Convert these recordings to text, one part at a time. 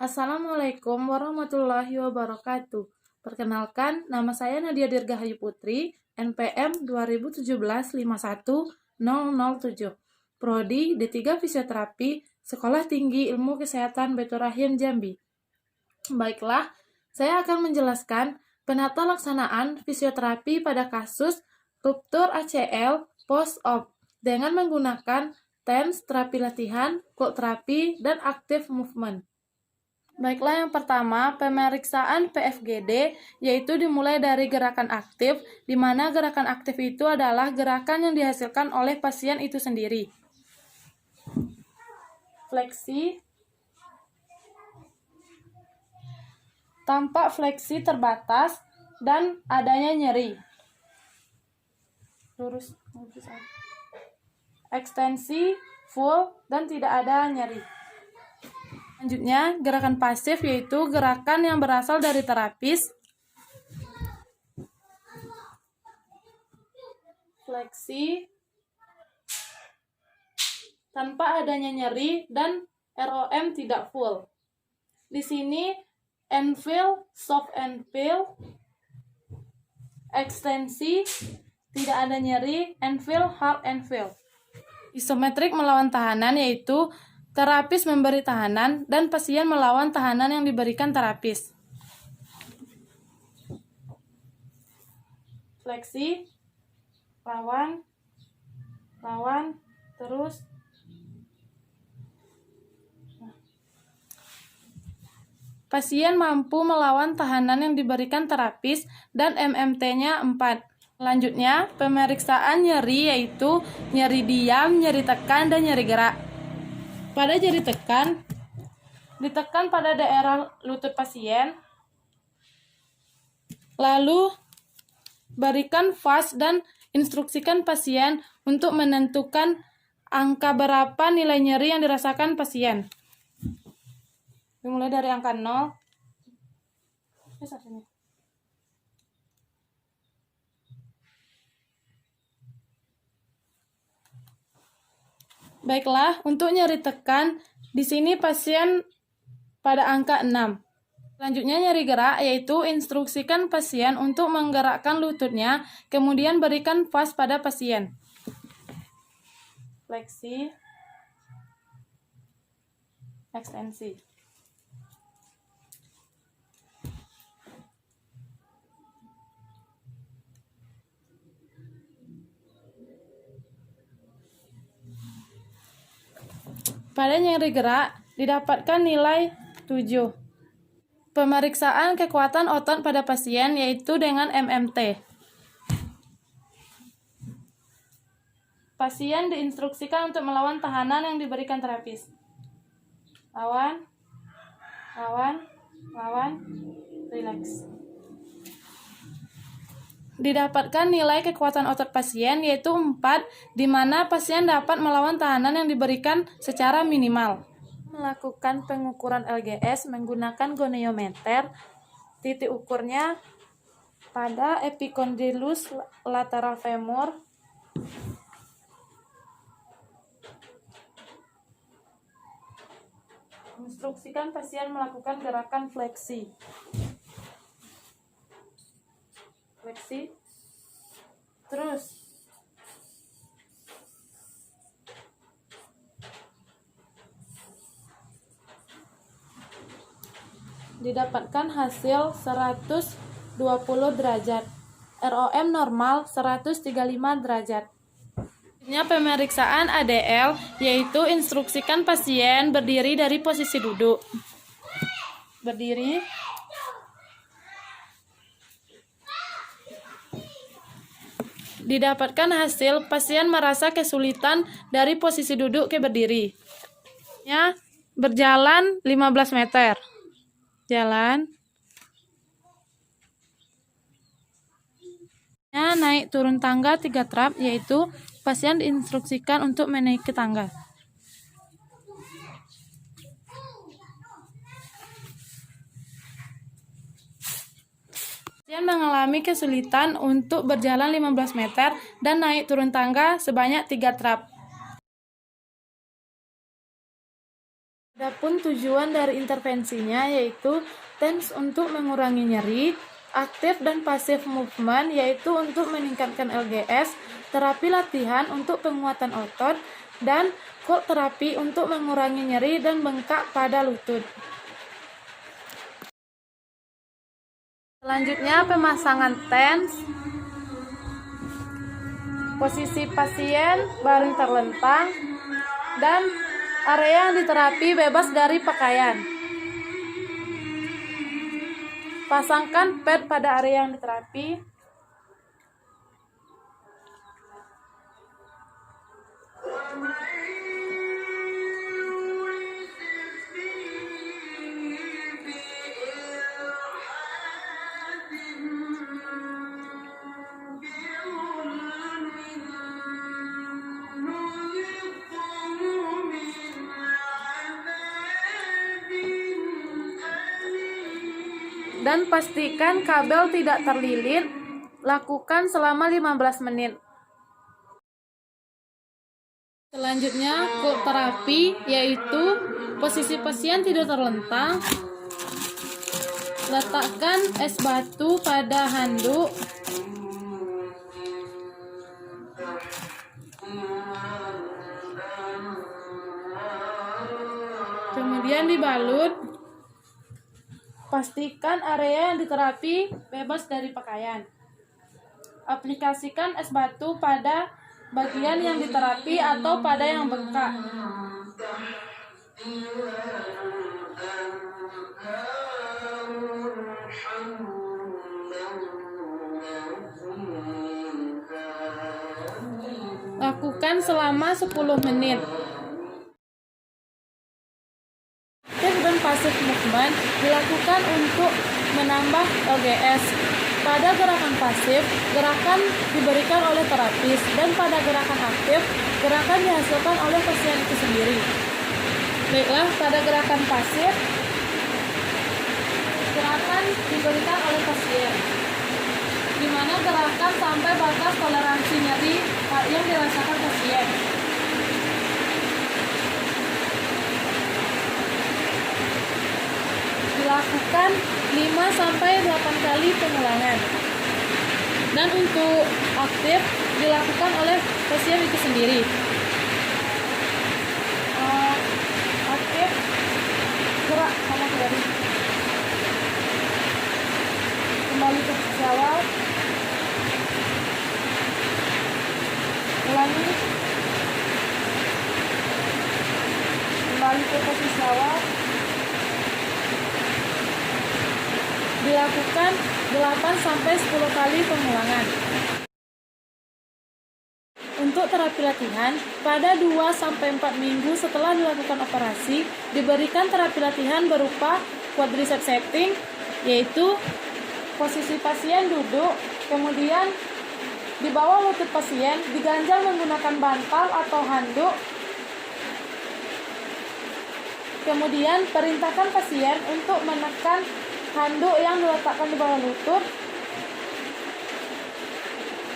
Assalamualaikum warahmatullahi wabarakatuh. Perkenalkan, nama saya Nadia Dirgahayu Putri, NPM 2017-51007. Prodi D3 Fisioterapi, Sekolah Tinggi Ilmu Kesehatan Baitur Rahim Jambi. Baiklah, saya akan menjelaskan penata laksanaan fisioterapi pada kasus ruptur ACL post-op dengan menggunakan TENS, terapi latihan, cold terapi, dan active movement. Baiklah, yang pertama, pemeriksaan PFGD, yaitu dimulai dari gerakan aktif, di mana gerakan aktif itu adalah gerakan yang dihasilkan oleh pasien itu sendiri. Fleksi, tampak fleksi terbatas dan adanya nyeri. Lurus. Ekstensi, full, dan tidak ada nyeri. Selanjutnya, gerakan pasif, yaitu gerakan yang berasal dari terapis. Fleksi, tanpa adanya nyeri, dan ROM tidak full. Di sini, and feel, soft and feel. Ekstensi, tidak ada nyeri, and feel, hard and feel. Isometrik melawan tahanan, yaitu terapis memberi tahanan dan pasien melawan tahanan yang diberikan terapis. Fleksi, lawan, terus. Pasien mampu melawan tahanan yang diberikan terapis dan MMT-nya 4. Selanjutnya, pemeriksaan nyeri, yaitu nyeri diam, nyeri tekan, dan nyeri gerak. Pada nyeri tekan, ditekan pada daerah lutut pasien, lalu berikan vas dan instruksikan pasien untuk menentukan angka berapa nilai nyeri yang dirasakan pasien. Dimulai dari angka 0. Baiklah, untuk nyeri tekan, di sini pasien pada angka 6. Selanjutnya nyeri gerak, yaitu instruksikan pasien untuk menggerakkan lututnya, kemudian berikan vas pada pasien. Fleksi, ekstensi. Pada nyeri gerak, didapatkan nilai 7. Pemeriksaan kekuatan otot pada pasien, yaitu dengan MMT. Pasien diinstruksikan untuk melawan tahanan yang diberikan terapis. Lawan, rileks. Didapatkan nilai kekuatan otot pasien, yaitu 4, di mana pasien dapat melawan tahanan yang diberikan secara minimal. Melakukan pengukuran LGS menggunakan goniometer. Titik ukurnya pada epicondylus lateral femur, instruksikan pasien melakukan gerakan fleksi. Terus didapatkan hasil 120 derajat, ROM normal 135 derajat. Pemeriksaan ADL, yaitu instruksikan pasien berdiri dari posisi duduk. Berdiri. Didapatkan hasil pasien merasa kesulitan dari posisi duduk ke berdiri. Berjalan 15 meter. Jalan. Naik turun tangga 3 trap, yaitu pasien diinstruksikan untuk menaiki tangga. Pasien mengalami kesulitan untuk berjalan 15 meter dan naik turun tangga sebanyak 3 trap. Adapun tujuan dari intervensinya yaitu TENS untuk mengurangi nyeri, aktif dan pasif movement yaitu untuk meningkatkan LGS, terapi latihan untuk penguatan otot, dan cold terapi untuk mengurangi nyeri dan bengkak pada lutut. Selanjutnya pemasangan TENS. Posisi pasien baring terlentang dan area yang diterapi bebas dari pakaian. Pasangkan pad pada area yang diterapi. Dan pastikan kabel tidak terlilit. Lakukan selama 15 menit. Selanjutnya cold terapi yaitu posisi pasien tidur terlentang. Letakkan es batu pada handuk. Kemudian dibalut. Pastikan area yang diterapi bebas dari pakaian. Aplikasikan es batu pada bagian yang diterapi atau pada yang bengkak. Lakukan selama 10 menit. Dan pasif movement dilakukan untuk menambah LGS. Pada gerakan pasif, gerakan diberikan oleh terapis, dan pada gerakan aktif, gerakan dihasilkan oleh pasien itu sendiri. Baiklah, pada gerakan pasif, gerakan diberikan oleh pasien, di mana gerakan sampai batas toleransi nyeri yang dirasakan pasien. Dilakukan 5-8 kali pengulangan. Dan untuk aktif dilakukan oleh pasien itu sendiri. Aktif gerak sama kembali. Kembali ke posisi awal. Ulangi. Kembali ke posisi awal. Dilakukan 8-10 kali pengulangan. Untuk terapi latihan, pada 2-4 minggu setelah dilakukan operasi, diberikan terapi latihan berupa quadricep setting, yaitu posisi pasien duduk, kemudian di bawah lutut pasien diganjal menggunakan bantal atau handuk. Kemudian perintahkan pasien untuk menekan handuk yang diletakkan di bawah lutut.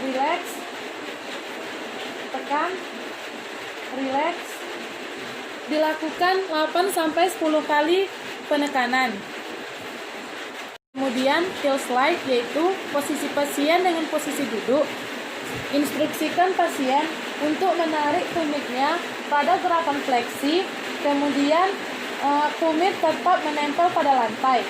Relax. Tekan. Relax. Dilakukan 8-10 kali penekanan. Kemudian heel slide, yaitu posisi pasien dengan posisi duduk. Instruksikan pasien untuk menarik tumitnya pada gerakan fleksi, kemudian tumit tetap menempel pada lantai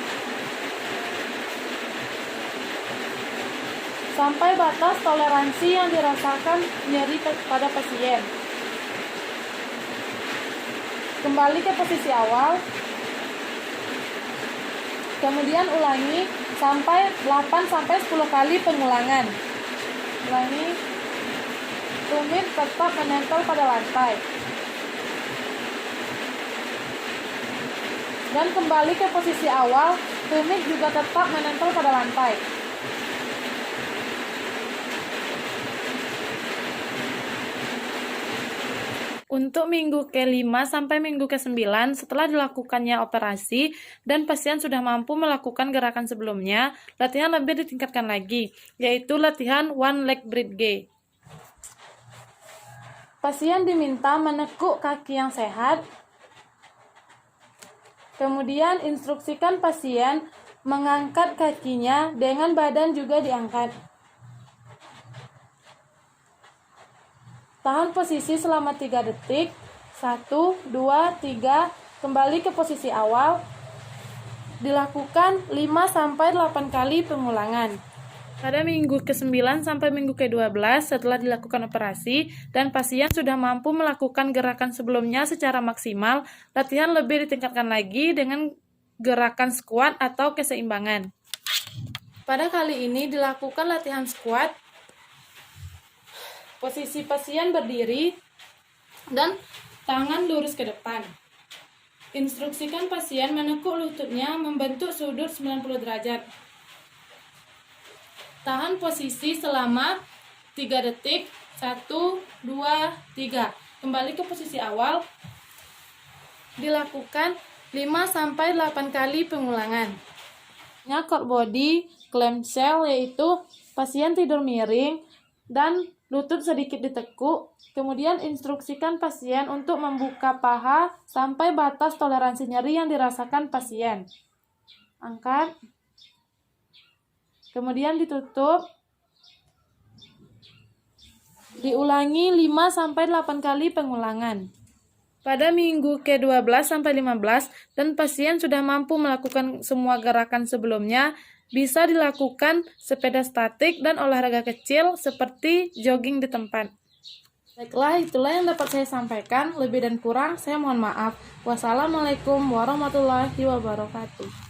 sampai batas toleransi yang dirasakan nyeri pada pasien. Kembali ke posisi awal. Kemudian ulangi sampai 8-10 kali pengulangan. Ulangi. Tumit tetap menempel pada lantai. Dan kembali ke posisi awal, tumit juga tetap menempel pada lantai. Untuk minggu ke-5 sampai minggu ke-9 setelah dilakukannya operasi dan pasien sudah mampu melakukan gerakan sebelumnya, latihan lebih ditingkatkan lagi, yaitu latihan one leg bridge. Pasien diminta menekuk kaki yang sehat, Kemudian instruksikan pasien mengangkat kakinya dengan badan juga diangkat. Tahan posisi selama 3 detik. 1, 2, 3. Kembali ke posisi awal. Dilakukan 5-8 kali pengulangan. Pada minggu ke-9 sampai minggu ke-12 setelah dilakukan operasi dan pasien sudah mampu melakukan gerakan sebelumnya secara maksimal, latihan lebih ditingkatkan lagi dengan gerakan squat atau keseimbangan. Pada kali ini dilakukan latihan squat. Posisi pasien berdiri dan tangan lurus ke depan. Instruksikan pasien menekuk lututnya membentuk sudut 90 derajat. Tahan posisi selama 3 detik. 1, 2, 3. Kembali ke posisi awal. Dilakukan 5-8 kali pengulangan. Core body clamshell, yaitu pasien tidur miring dan lutut sedikit ditekuk. Kemudian instruksikan pasien untuk membuka paha sampai batas toleransi nyeri yang dirasakan pasien. Angkat. Kemudian ditutup. Diulangi 5-8 kali pengulangan. Pada minggu ke-12 sampai 15 dan pasien sudah mampu melakukan semua gerakan sebelumnya, bisa dilakukan sepeda statik dan olahraga kecil seperti jogging di tempat. Baiklah, itulah yang dapat saya sampaikan. Lebih dan kurang saya mohon maaf. Wassalamualaikum warahmatullahi wabarakatuh.